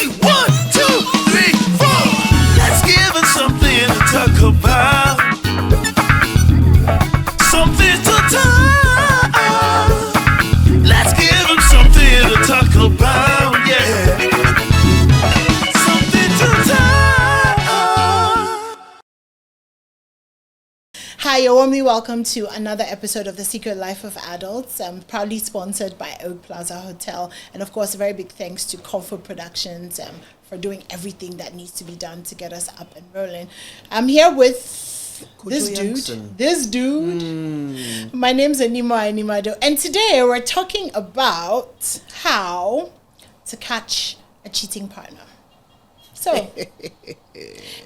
ready? 1, 2, 3, 4. Let's give us something to talk about. Something to talk. Let's give them something to talk about. Yeah. Something to talk. Hi, you're warmly welcome to another episode of The Secret Life of Adults, proudly sponsored by Oak Plaza Hotel. And of course, a very big thanks to Comfort Productions for doing everything that needs to be done to get us up and rolling. I'm here with Kojo this dude. My name's Anim, Addo. And today we're talking about how to catch a cheating partner. So,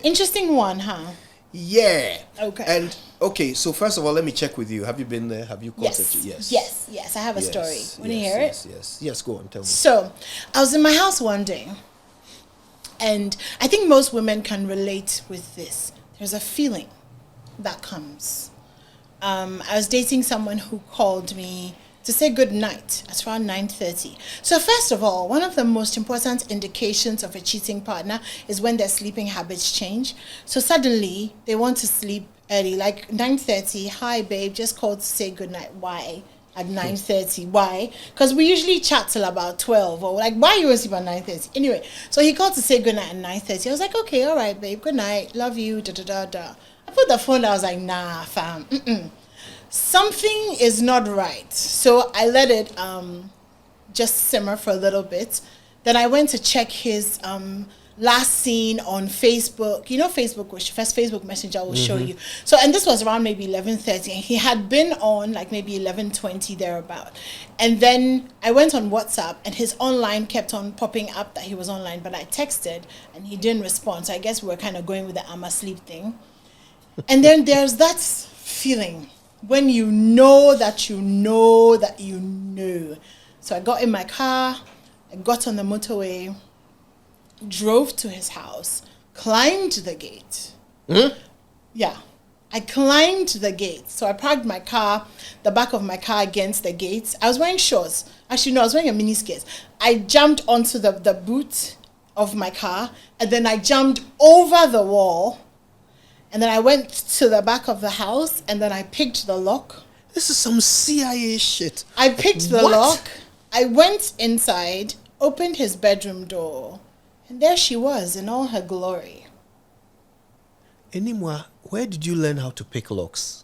interesting one, huh? Yeah. Okay. And okay, so first of all, let me check with you. Have you been there? Have you caught it? Yes. I have a story. Want to hear it? Yes. Go on, tell me. So, I was in my house one day, and I think most women can relate with this. There's a feeling that comes. I was dating someone who called me to say good night at around 9:30. So first of all, one of the most important indications of a cheating partner is when their sleeping habits change. So suddenly they want to sleep early, like 9:30. Hi, babe, just called to say good night. Why? At 9:30. Why? Because we usually chat till about 12. Or like, why you want to sleep at 9:30? Anyway, so he called to say good night at 9:30. I was like, okay, all right, babe, good night. Love you, da-da-da-da. I put the phone down. I was like, nah, fam. Something is not right. So I let it just simmer for a little bit. Then I went to check his last seen on Facebook. You know Facebook, which first Facebook Messenger will show you. So, and this was around maybe 11:30. And he had been on like maybe 11:20 thereabout. And then I went on WhatsApp and his online kept on popping up that he was online. But I texted and he didn't respond. So I guess we were kind of going with the I'm asleep thing. And then there's that feeling when you know that you know that you know. So I got in my car, I got on the motorway, drove to his house, climbed the gate. Yeah, I climbed the gate. So I parked my car, the back of my car against the gate. I was wearing shorts. Actually, no, I was wearing a mini skirt. I jumped onto the boot of my car, and then I jumped over the wall. And then I went to the back of the house, and then I picked the lock. This is some CIA shit. I picked the What? lock. I went inside, opened his bedroom door, and there she was in all her glory. Animwaa, where did you learn how to pick locks?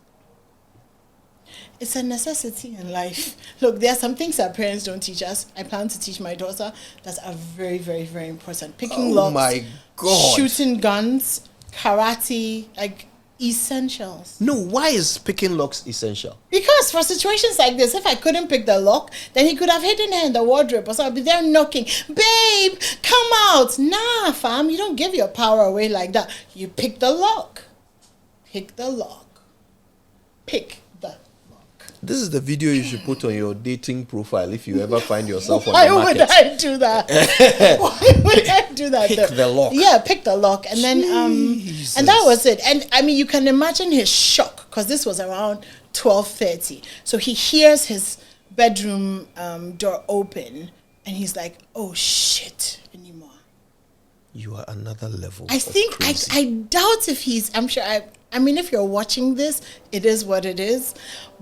It's a necessity in life. Look, there are some things our parents don't teach us. I plan to teach my daughter that are very, very, very important. Picking locks. Oh my God. Shooting guns. Karate, like essentials. No, why is picking locks essential? Because for situations like this, if I couldn't pick the lock, then he could have hidden her in the wardrobe. So I'd be there knocking, babe, come out. Nah, fam, you don't give your power away like that. You pick the lock. Pick the lock. Pick the lock. This is the video you should put on your dating profile if you ever find yourself on Why the market. would I do that? Why would I do that? Pick the lock. Yeah, pick the lock. And then Jesus. and that was it. And I mean, you can imagine his shock because this was around 12:30. So he hears his bedroom door open and he's like, oh shit, anymore. You are another level. I think I doubt if he's I mean if you're watching this, it is what it is.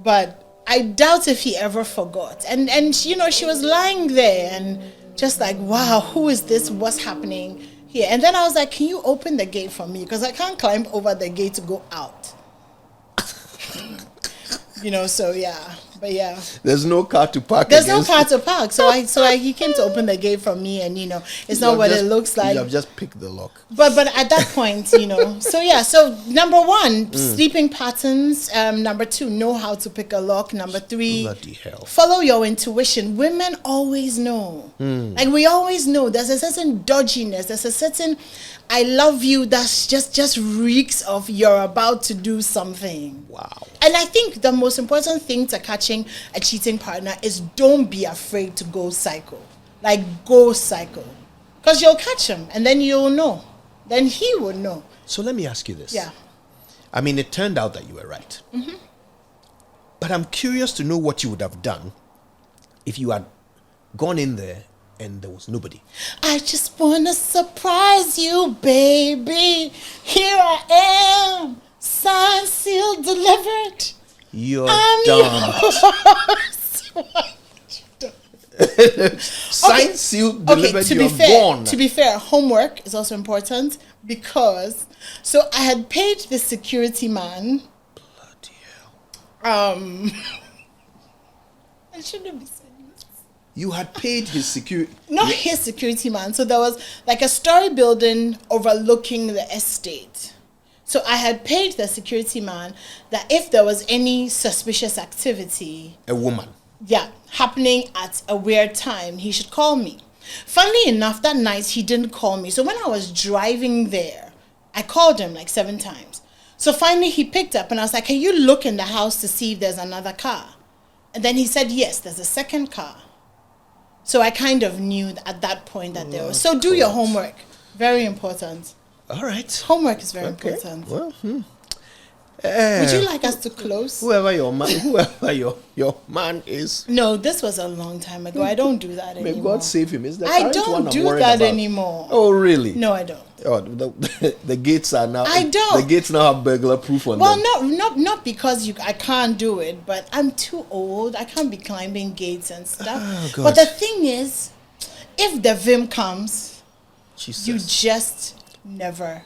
But I doubt if he ever forgot. And you know, she was lying there and just like, wow, who is this? What's happening here? And then I was like, can you open the gate for me? Because I can't climb over the gate to go out. You know, so yeah. But yeah. There's no car to park. There's no car to park. So he came to open the gate for me, and you know, it's not what it looks like. You have just picked the lock. But at that point, you know, so yeah, so number one, sleeping patterns. Number two, know how to pick a lock. Number three, Bloody hell. follow your intuition. Women always know. Like we always know. There's a certain dodginess. There's a certain I love you that's just reeks of you're about to do something. Wow. And I think the most important thing to catching a cheating partner is don't be afraid to go psycho. Like go psycho. Because you'll catch him and then you'll know. Then he will know. So let me ask you this. Yeah. I mean, it turned out that you were right. But I'm curious to know what you would have done if you had gone in there and there was nobody. I just want to surprise you, baby. Here I am. Signed, sealed, delivered. You're I'm dumb. yours. Signed, sealed, delivered, to you're be fair, gone. To be fair, homework is also important because I had paid the security man. Bloody hell. I shouldn't be saying this. You had paid his security. Not his security man. So there was like a story building overlooking the estate. So I had paid the security man that if there was any suspicious activity, A woman. happening at a weird time, he should call me. Funnily enough, that night he didn't call me. So when I was driving there, I called him like 7 times. So finally he picked up and I was like, can you look in the house to see if there's another car? And then he said, yes, there's a second car. So I kind of knew at that point that there was. So do your homework. Very important. All right. Homework is very important. Well, Would you like us to close? whoever your man is, No, this was a long time ago. I don't do that may anymore. God save him. Is the I current one don't I'm do worried that about. anymore. Oh, really? No, I don't. Oh, the gates are now. I don't. The gates now have burglar proof on Well, them. not because I can't do it, but I'm too old. I can't be climbing gates and stuff. Oh, God. But the thing is, if the vim comes, Jesus. you just never.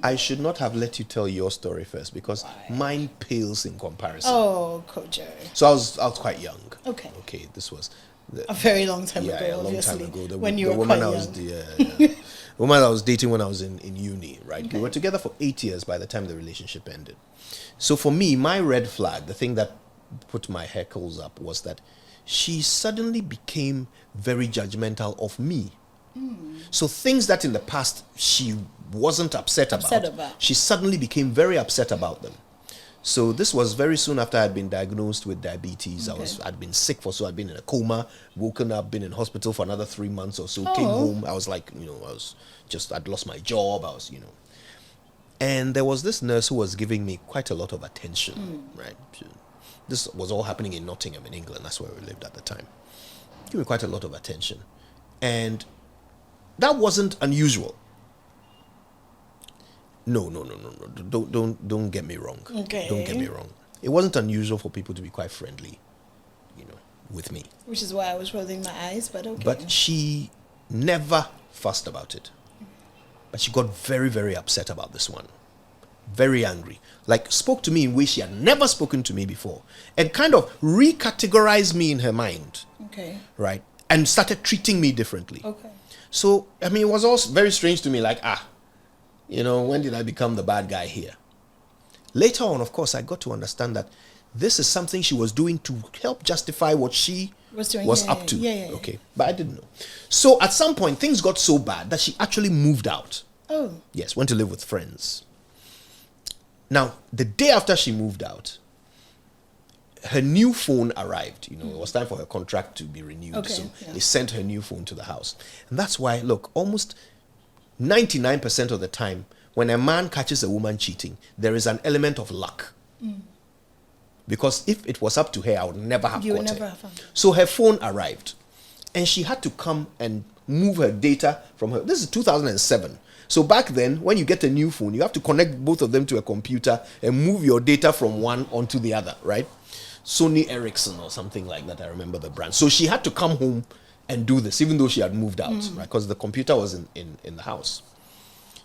I should not have let you tell your story first because mine pales in comparison. Oh, Kojo. So I was quite young. Okay. Okay, this was A very long time ago, a long obviously. time ago. When you the were woman quite I was young. the woman I was dating when I was in uni, right? Okay. We were together for 8 years by the time the relationship ended. So for me, my red flag, the thing that put my hackles up was that she suddenly became very judgmental of me. So things that in the past she wasn't upset about, she suddenly became very upset about them. So this was very soon after I had been diagnosed with diabetes. Okay. I'd been sick I'd been in a coma, woken up, been in hospital for another 3 months or so, came home. I was like, I'd lost my job. And there was this nurse who was giving me quite a lot of attention, right? This was all happening in Nottingham in England. That's where we lived at the time. Give me quite a lot of attention. And that wasn't unusual. No. Don't get me wrong. Okay. Don't get me wrong. It wasn't unusual for people to be quite friendly, with me. Which is why I was rolling my eyes, but okay. But she never fussed about it. But she got very, very upset about this one. Very angry. Like spoke to me in ways she had never spoken to me before. And kind of recategorized me in her mind. Okay. Right? And started treating me differently. Okay. So, it was also very strange to me, like, when did I become the bad guy here? Later on, of course, I got to understand that this is something she was doing to help justify what she was up to. Yeah. Okay, but I didn't know. So at some point, things got so bad that she actually moved out. Oh. Yes, went to live with friends. Now, the day after she moved out, her new phone arrived. It was time for her contract to be renewed. Okay, So yeah. they sent her new phone to the house. And that's why, look, almost 99% of the time, when a man catches a woman cheating, there is an element of luck. Because if it was up to her, I would never have caught her. So her phone arrived. And she had to come and move her data from her. This is 2007. So back then, when you get a new phone, you have to connect both of them to a computer and move your data from one onto the other, right? Sony Ericsson or something like that. I remember the brand. So she had to come home and do this, even though she had moved out, right? Because the computer was in the house.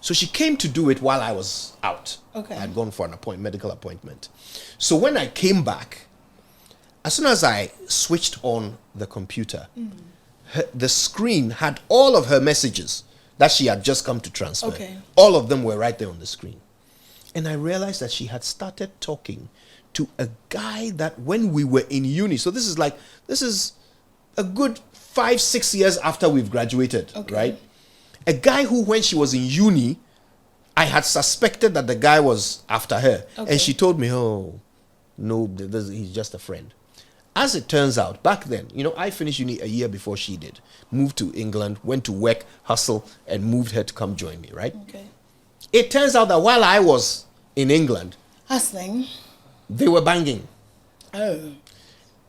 So she came to do it while I was out. Okay. I had gone for an medical appointment. So when I came back, as soon as I switched on the computer, the screen had all of her messages that she had just come to transfer. Okay. All of them were right there on the screen. And I realized that she had started talking to a guy that when we were in uni, so this is a good 5-6 years after we've graduated, right? A guy who, when she was in uni, I had suspected that the guy was after her. Okay. And she told me, oh, no, he's just a friend. As it turns out, back then, I finished uni a year before she did. Moved to England, went to work, hustle, and moved her to come join me, right? Okay. It turns out that while I was in England, Hustling. they were banging. Oh.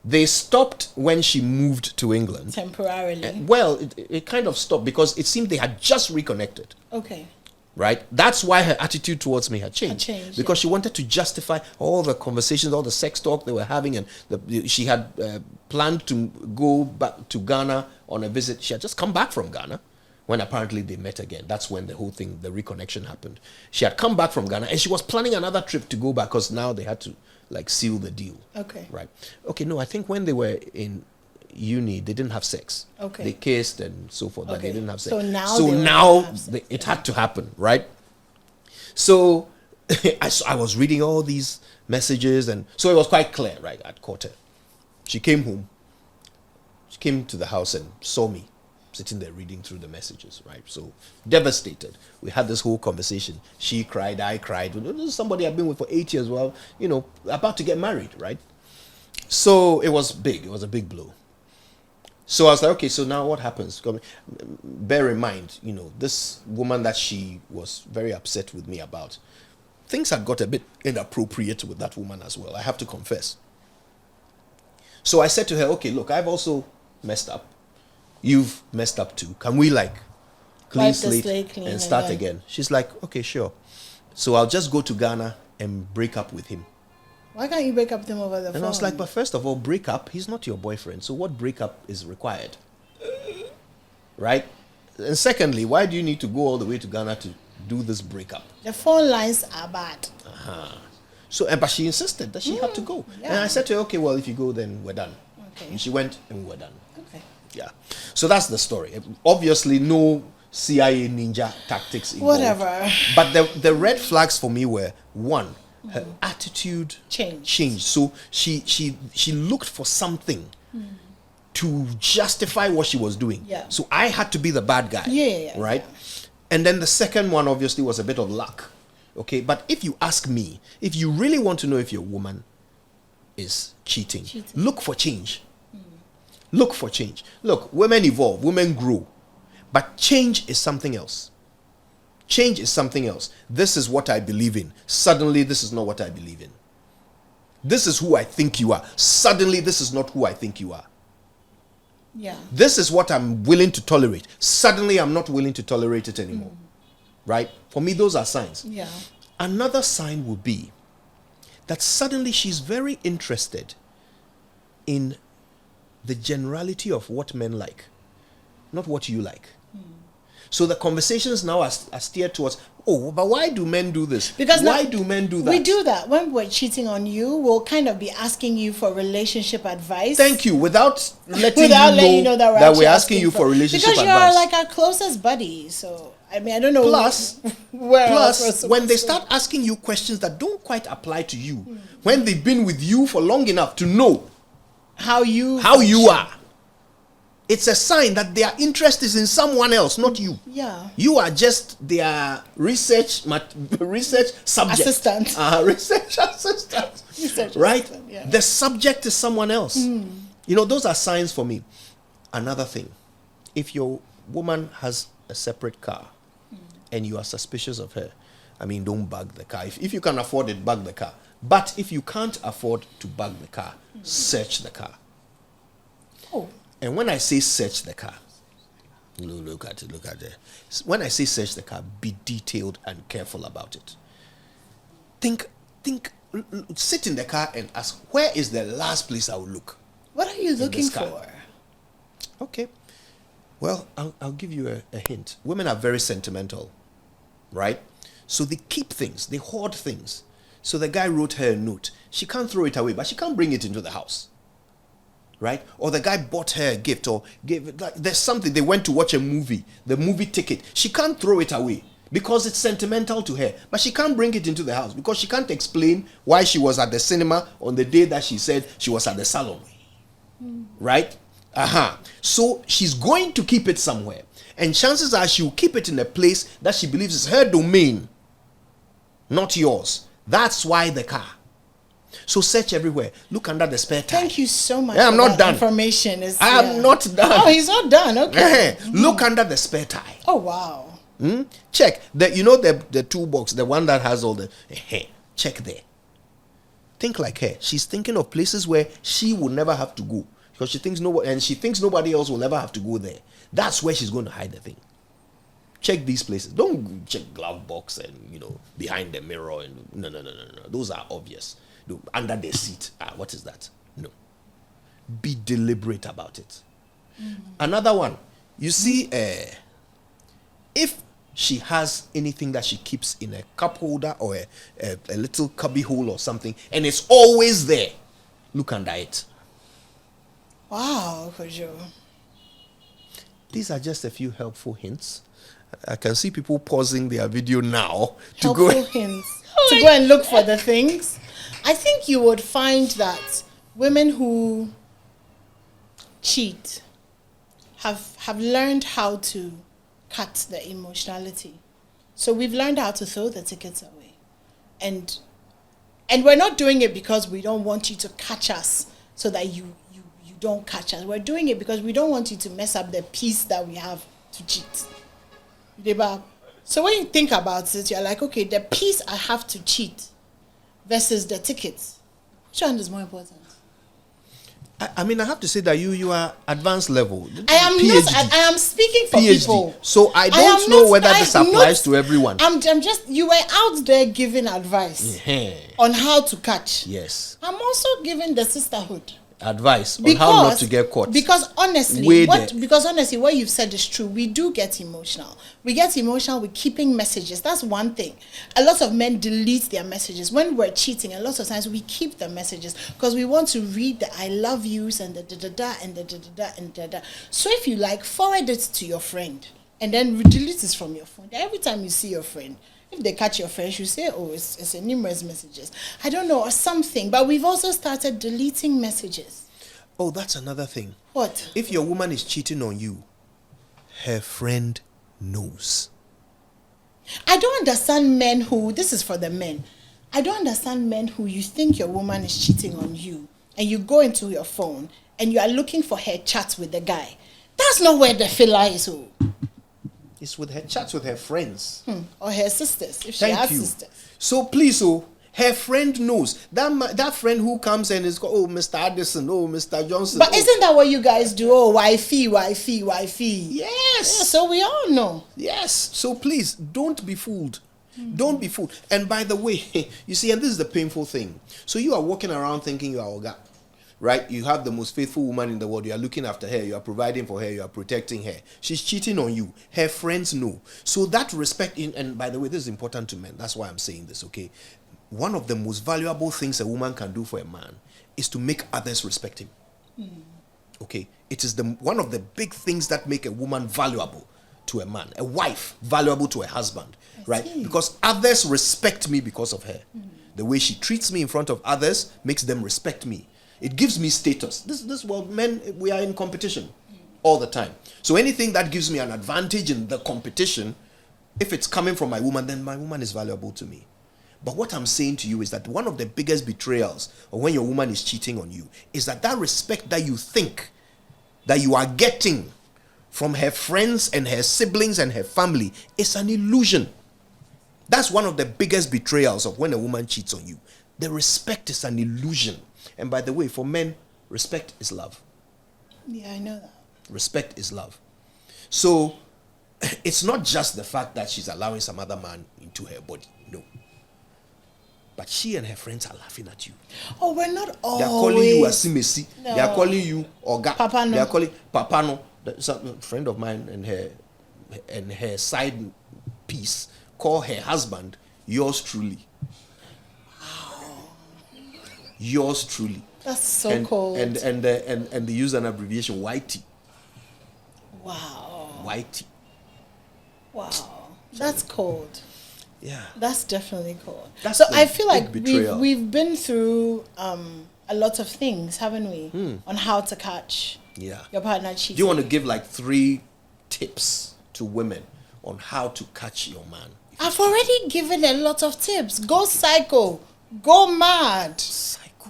They stopped when she moved to England. Temporarily. Well, it kind of stopped because it seemed they had just reconnected. Okay. Right? That's why her attitude towards me had changed. Because yeah. she wanted to justify all the conversations, all the sex talk they were having, and she had planned to go back to Ghana on a visit. She had just come back from Ghana when apparently they met again. That's when the whole thing, the reconnection happened. She had come back from Ghana and she was planning another trip to go back because now they had to like seal the deal. Okay. Right. Okay, no, I think when they were in uni, they didn't have sex. Okay. They kissed and so forth, but they didn't have sex. So now, it had to happen, right? So I was reading all these messages, and so it was quite clear, right? I'd caught her. She came home. She came to the house and saw me sitting there reading through the messages, right? So devastated. We had this whole conversation. She cried, I cried. This is somebody I've been with for 8 years. Well, about to get married, right? So it was big. It was a big blow. So I was like, okay, so now what happens? Bear in mind, this woman that she was very upset with me about, things had got a bit inappropriate with that woman as well, I have to confess. So I said to her, okay, look, I've also messed up. You've messed up too. Can we clean slate and start again? She's like, okay, sure. So I'll just go to Ghana and break up with him. Why can't you break up with him over the phone? And I was like, but first of all, break up. He's not your boyfriend. So what breakup is required? Right? And secondly, why do you need to go all the way to Ghana to do this breakup? The phone lines are bad. So, but she insisted that she had to go. Yeah. And I said to her, okay, well, if you go, then we're done. Okay. And she went and we were done. Okay. Yeah. So that's the story. Obviously, no CIA ninja tactics involved. Whatever. But the red flags for me were, one, her attitude changed. So she looked for something to justify what she was doing. Yeah. So I had to be the bad guy. Yeah. Right? And then the second one obviously was a bit of luck. Okay, but if you ask me, if you really want to know if your woman is cheating. Look for change. Look for change. Look, women evolve, women grow. But change is something else. Change is something else. This is what I believe in. Suddenly, this is not what I believe in. This is who I think you are. Suddenly, this is not who I think you are. Yeah. This is what I'm willing to tolerate. Suddenly, I'm not willing to tolerate it anymore. Right? For me, those are signs. Yeah. Another sign would be that suddenly she's very interested in the generality of what men like, not what you like. So the conversations now are steered towards, oh, but why do men do this? Because why do men do that? We do that. When we're cheating on you, we'll kind of be asking you for relationship advice. Thank you. Without letting you know that we're asking you for relationship advice. Because you're like our closest buddy. So, I mean, I don't know. Plus, when they start asking you questions that don't quite apply to you, when they've been with you for long enough to know how you are, it's a sign that their interest is in someone else, not you. Yeah. You are just their research subject. Assistant. Research assistant. Right? Assistant, yeah. The subject is someone else. Those are signs for me. Another thing, if your woman has a separate car and you are suspicious of her, I mean, don't bug the car. If you can afford it, bug the car. But if you can't afford to bug the car, search the car. Oh. And when I say search the car, look at it. When I say search the car, be detailed and careful about it. Think, sit in the car and ask, where is the last place I will look? What are you looking for? Okay. Well, I'll give you a hint. Women are very sentimental, right? So they keep things, they hoard things. So the guy wrote her a note. She can't throw it away, but she can't bring it into the house. Right? Or the guy bought her a gift or gave it, there's something, they went to watch a movie, the movie ticket. She can't throw it away because it's sentimental to her. But she can't bring it into the house because she can't explain why she was at the cinema on the day that she said she was at the salon. Right? So she's going to keep it somewhere. And chances are she'll keep it in a place that she believes is her domain, not yours. That's why the car. So search everywhere. Look under the spare tire. Thank you so much. I'm not done. Information is. I am not done. Oh, he's not done. Okay. Look under the spare tire. Oh wow. Check the toolbox, the one that has all the. Check there. think like her. She's thinking of places where she will never have to go because she thinks nobody else will ever have to go there. That's where she's going to hide the thing. Check these places. Don't check glove box and behind the mirror and no. Those are obvious. No, under the seat. What is that? No. Be deliberate about it. Another one. You see, if she has anything that she keeps in a cup holder or a little cubby hole or something, and it's always there, look under it. Wow, Kojo. These are just a few helpful hints. I can see people pausing their video now Helpful hints to go and look for the things. I think you would find that women who cheat have learned how to cut the emotionality. So we've learned how to throw the tickets away. And we're not doing it because we don't want you to catch us so that you don't catch us. We're doing it because we don't want you to mess up the peace that we have to cheat. So when you think about it, you're like, okay, the peace I have to cheat versus the tickets. Which one is more important? I mean, I have to say that you are advanced level. I am PhD. not. I am speaking for PhD. people. So I don't know whether this applies to everyone. I'm just. You were out there giving advice on how to catch. Yes. I'm also giving the sisterhood advice on how not to get caught. Because honestly, what you've said is true. We do get emotional. We get emotional with keeping messages. That's one thing. A lot of men delete their messages. When we're cheating, a lot of times we keep the messages because we want to read the I love yous and the da-da-da and the da-da-da and da-da. So if you like, forward it to your friend and then delete it from your phone. Every time you see your friend, if they catch your friend, you say, oh, it's a numerous messages. I don't know, or something. But we've also started deleting messages. Oh, that's another thing. What? If your woman is cheating on you, her friend knows. I don't understand men who, this is for the men. I don't understand men who you think your woman is cheating on you and you go into your phone and you are looking for her chats with the guy. That's not where the filler is. Oh. It's with her chats with her friends. Or her sisters, if she has sisters. So please, her friend knows. That friend who comes and is called, Mr. Addison, Mr. Johnson. But isn't that what you guys do? Oh, wifey. Yes. Yeah, so we all know. Yes. So please, don't be fooled. Don't be fooled. And by the way, you see, and this is the painful thing. So you are walking around thinking you are Oga. Right? You have the most faithful woman in the world. You are looking after her. You are providing for her. You are protecting her. She's cheating on you. Her friends know. So that respect, and by the way, this is important to men. That's why I'm saying this, okay? One of the most valuable things a woman can do for a man is to make others respect him. Okay? It is one of the big things that make a woman valuable to a man. A wife valuable to a husband. Right? Because others respect me because of her. The way she treats me in front of others makes them respect me. It gives me status. This world, men, we are in competition all the time. So anything that gives me an advantage in the competition, if it's coming from my woman, then my woman is valuable to me. But what I'm saying to you is that one of the biggest betrayals of when your woman is cheating on you is that respect that you think that you are getting from her friends and her siblings and her family is an illusion. That's one of the biggest betrayals of when a woman cheats on you. The respect is an illusion. And by the way, for men, respect is love. Yeah, I know that. Respect is love. So it's not just the fact that she's allowing some other man into her body. No. But she and her friends are laughing at you. Oh, we're not always. They are calling you Asimesi. No. They are calling you Oga. Papa no. They are calling Papa no. Some friend of mine and her side piece call her husband yours truly. Yours truly. That's so cold. And they use an abbreviation YT. Wow. YT. Wow. That's cold. Yeah. That's definitely cold. That's so I feel like we've been through a lot of things, haven't we? On how to catch your partner cheating. Do you want to give like 3 tips to women on how to catch your man? I've already given a lot of tips. Go psycho. Go mad.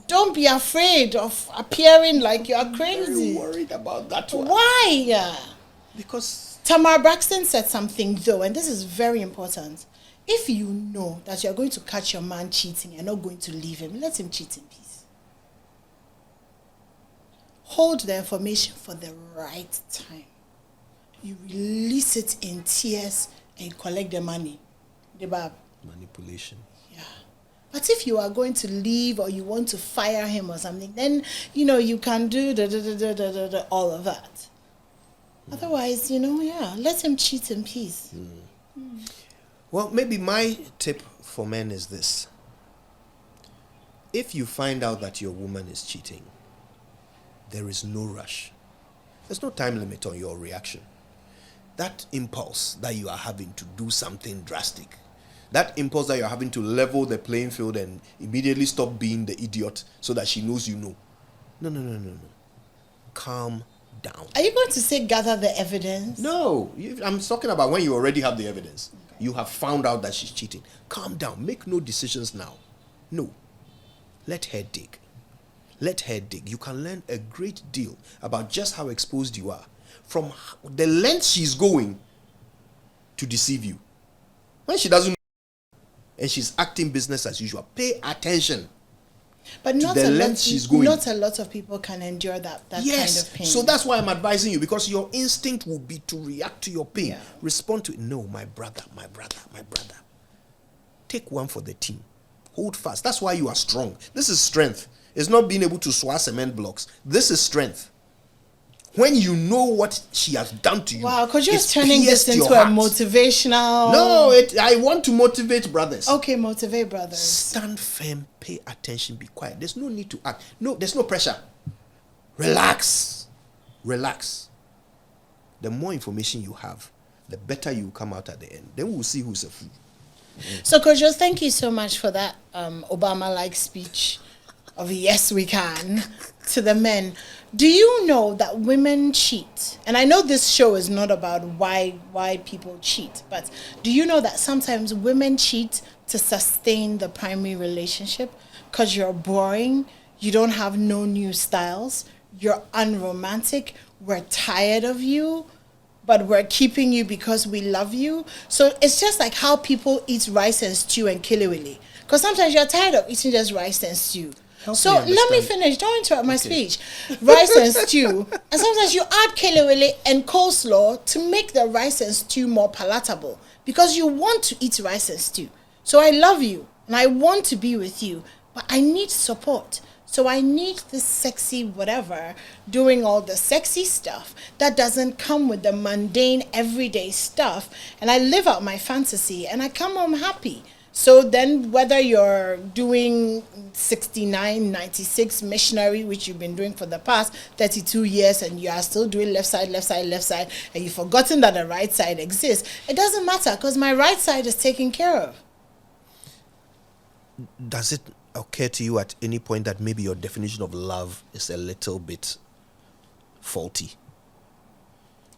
Don't be afraid of appearing like you are crazy. I'm very worried about that one. Why? Because Tamar Braxton said something though, and this is very important. If you know that you're going to catch your man cheating, you're not going to leave him, let him cheat in peace. Hold the information for the right time. You release it in tears and you collect the money. The bab. Manipulation. Yeah. But if you are going to leave or you want to fire him or something, then, you can do all of that. Otherwise, let him cheat in peace. Well, maybe my tip for men is this. If you find out that your woman is cheating, there is no rush. There's no time limit on your reaction. That impulse that you are having to do something drastic, that impulse that you're having to level the playing field and immediately stop being the idiot so that she knows you know. No. Calm down. Are you going to say gather the evidence? No, I'm talking about when you already have the evidence. Okay. You have found out that she's cheating. Calm down. Make no decisions now. No. Let her dig. Let her dig. You can learn a great deal about just how exposed you are from the length she's going to deceive you. When she doesn't know and she's acting business as usual, pay attention. But not the a length lot, she's going. Not a lot of people can endure that yes. kind of pain. So that's why I'm advising you, because your instinct will be to react to your pain. Yeah. Respond to it. No, my brother. Take one for the team. Hold fast. That's why you are strong. This is strength. It's not being able to swat cement blocks. This is strength. When you know what she has done to you. Wow, because you're turning this into a motivational... No, I want to motivate brothers. Okay, motivate brothers. Stand firm, pay attention, be quiet. There's no need to act. No, there's no pressure. Relax. The more information you have, the better you come out at the end. Then we'll see who's a fool. So, Kojo, thank you so much for that Obama-like speech of yes, we can to the men. Do you know that women cheat? And I know this show is not about why people cheat, but do you know that sometimes women cheat to sustain the primary relationship? Because you're boring, you don't have no new styles, you're unromantic, we're tired of you, but we're keeping you because we love you. So it's just like how people eat rice and stew and kilewili. Because sometimes you're tired of eating just rice and stew. So let me finish. Don't interrupt my speech. Rice and stew. And sometimes you add kelewele and coleslaw to make the rice and stew more palatable because you want to eat rice and stew. So I love you and I want to be with you, but I need support. So I need this sexy whatever doing all the sexy stuff that doesn't come with the mundane everyday stuff. And I live out my fantasy and I come home happy. So then whether you're doing 69, 96 missionary, which you've been doing for the past 32 years, and you are still doing left side, and you've forgotten that the right side exists, it doesn't matter because my right side is taken care of. Does it occur to you at any point that maybe your definition of love is a little bit faulty?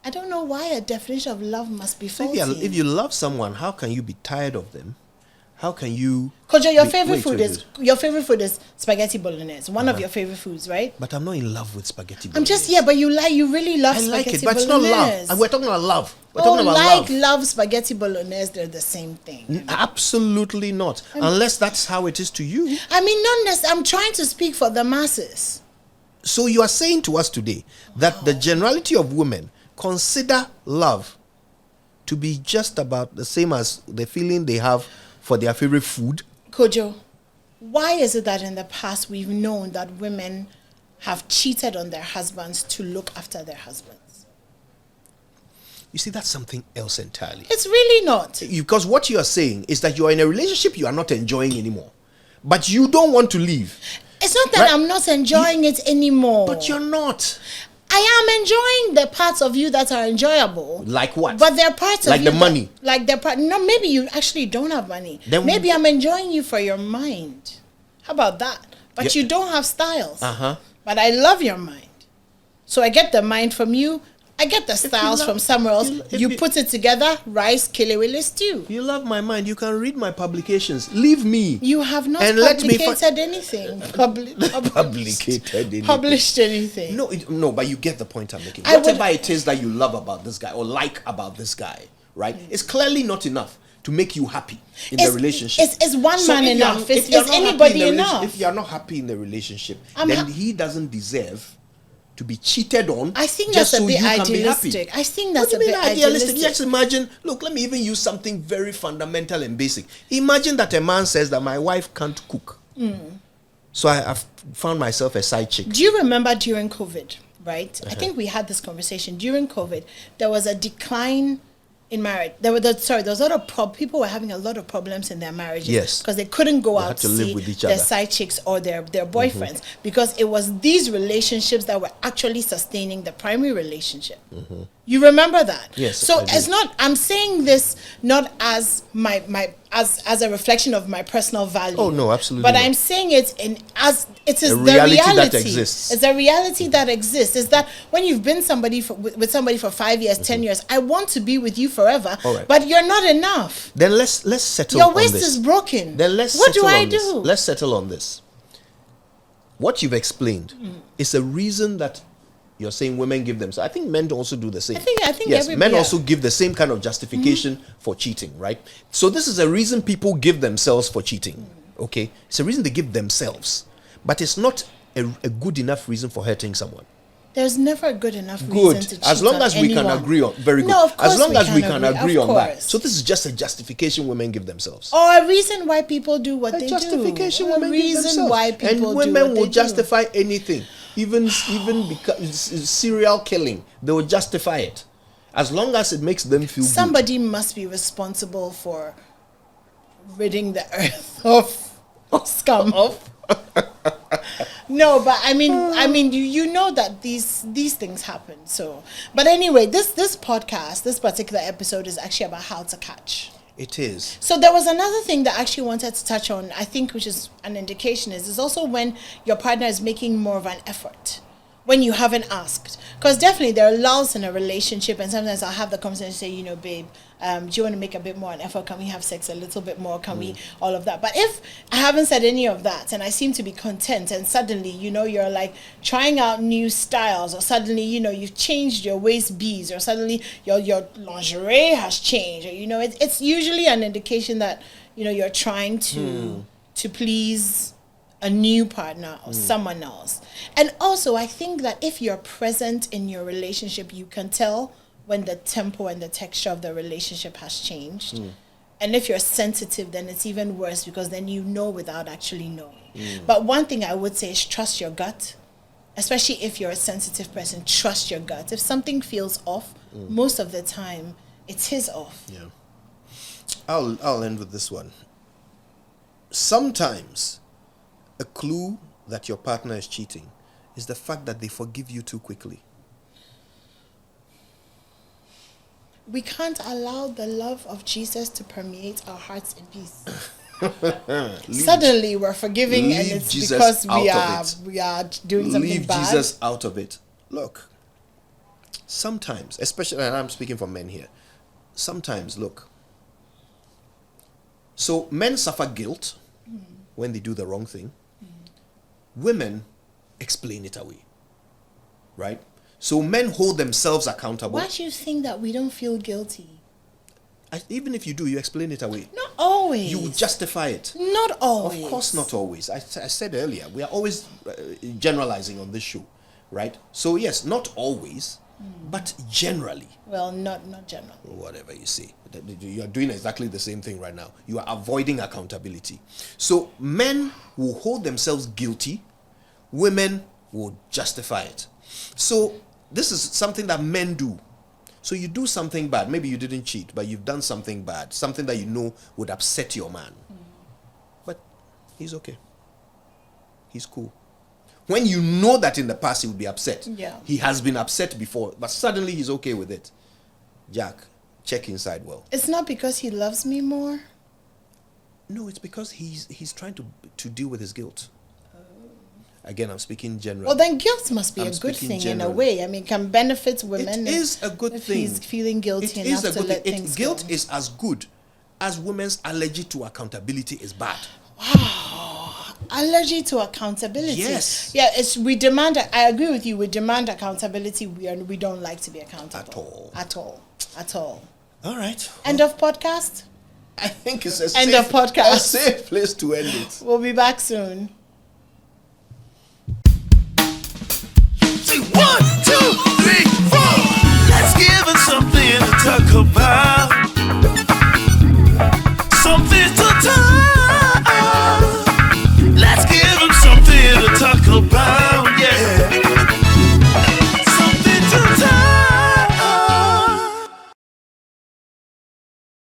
I don't know why a definition of love must be faulty. So if you love someone, how can you be tired of them? How can you... Kojo, your favorite food is spaghetti bolognese. One of your favorite foods, right? But I'm not in love with spaghetti bolognese. I'm just, but you really love spaghetti bolognese. I like it, but it's not love. And we're talking about love. We're talking about love, spaghetti bolognese, they're the same thing. Absolutely not. Unless that's how it is to you. I mean, not necessarily. I'm trying to speak for the masses. So you are saying to us today that the generality of women consider love to be just about the same as the feeling they have for their favorite food? Kojo, why is it that in the past we've known that women have cheated on their husbands to look after their husbands? You see, that's something else entirely. It's really not. Because what you are saying is that you are in a relationship you are not enjoying anymore. But you don't want to leave. It's not that I'm not enjoying it anymore. But you're not. I am enjoying the parts of you that are enjoyable. Like what? But there are parts of you... Like the money? No, maybe you actually don't have money. Then maybe I'm enjoying you for your mind. How about that? But you don't have styles. But I love your mind. So I get the mind from you. I get the styles from somewhere else. You put it together, rice, kelewele stew. You love my mind. You can read my publications. Leave me. You have not publicated anything. Published anything. No, but you get the point I'm making. Whatever it is that you love about this guy or like about this guy, right? It's clearly not enough to make you happy in the relationship. Is one So man if you are- enough? if you are Is not happy in anybody the enough? If you are not happy in the relationship, I'm then ha- he doesn't deserve to be cheated on. I think just that's a so bit you can be happy. idealistic. I think that's What do you a bit mean idealistic? idealistic. Just imagine. Look, let me even use something very fundamental and basic. Imagine that a man says that my wife can't cook, so I've found myself a side chick. Do you remember during COVID, right? I think we had this conversation. During COVID, there was a decline in marriage. There was a lot of people were having a lot of problems in their marriages. Yes. Because they couldn't go They out had to to live see with each their other. side chicks or their boyfriends. Because it was these relationships that were actually sustaining the primary relationship. You remember that? Yes, So I do. it's not, I'm saying this not as as a reflection of my personal value. Oh, no, absolutely But not. I'm saying it as it is A the reality reality that exists. It's a reality that exists. Is that when you've been with somebody for 5 years, 10 years, I want to be with you forever, All right. but you're not enough. Then let's settle Your on waist this. is broken. Then let's what do settle I on this. do? Let's settle on this. What you've explained is a reason that you're saying women give them. So I think men also do the same. I think yes, every- men yeah. also give the same kind of justification for cheating, right? So this is a reason people give themselves for cheating. Okay, it's a reason they give themselves, but it's not a good enough reason for hurting someone. There's never a good enough Good, reason to cheat as long on as we can anyone. agree on. Very good. No, of course as long as we can of agree on that. course. So this is just a justification women give themselves. Or a reason why people do what they Justification do. A women give reason themselves. why people and do women what they will do. justify anything, even because serial killing. They will justify it as long as it makes them feel Somebody must be responsible for ridding the earth of scum. No, but I mean, you know that these things happen. So, but anyway, this podcast, this particular episode is actually about how to catch. good. It is. So there was another thing that I actually wanted to touch on, I think, which is an indication is also when your partner is making more of an effort, when you haven't asked. Because definitely there are lulls in a relationship, and sometimes I'll have the conversation and say, you know, babe, do you want to make a bit more an effort? Can we have sex a little bit more? Can we all of that? But if I haven't said any of that and I seem to be content, and suddenly, you know, you're like trying out new styles, or suddenly, you know, you've changed your waist beads, or suddenly your lingerie has changed, or, you know, it's usually an indication that, you know, you're trying to please a new partner or someone else. And also, I think that if you're present in your relationship, you can tell when the tempo and the texture of the relationship has changed. And if you're sensitive, then it's even worse, because then you know without actually knowing. But one thing I would say is trust your gut, especially if you're a sensitive person. Trust your gut. If something feels off, most of the time it's his off. Yeah. I'll end with this one. Sometimes a clue that your partner is cheating is the fact that they forgive you too quickly. We can't allow the love of Jesus to permeate our hearts in peace. Suddenly we're forgiving, and leave it's Jesus because out of it. we are doing something Leave bad. Jesus out of it. Look, sometimes, especially, and I'm speaking for men here, sometimes, look, so men suffer guilt when they do the wrong thing. Women explain it away, right? So men hold themselves accountable. Why do you think that we don't feel guilty? Even if you do, you explain it away. Not always. You justify it. Not always. Of course, not always. I said earlier, we are always generalizing on this show, right? So yes, not always, but generally. Well, not generally. Whatever you say. You are doing exactly the same thing right now. You are avoiding accountability. So men will hold themselves guilty. Women will justify it. So this is something that men do. So you do something bad. Maybe you didn't cheat, but you've done something bad. Something that you know would upset your man. But he's okay. He's cool. When you know that in the past he would be upset. Yeah. He has been upset before, but suddenly he's okay with it. Jack, check inside well. It's not because he loves me more. No, it's because he's trying to deal with his guilt. Again, I'm speaking generally. Well, then guilt must be I'm a good speaking thing generally. in a way. I mean, can benefit women. It is a good if thing. he's feeling guilty It enough is a to good let thing. things Guilt go. is as good as women's allergy to accountability is bad. Allergy to accountability. Yes. Yeah, we demand. I agree with you. We demand accountability. We don't like to be accountable At all. At all. All right. End of podcast. I think it's a End of podcast. a safe place to end it. We'll be back soon. Say 1, 2, 3, 4. Let's give it something to talk about.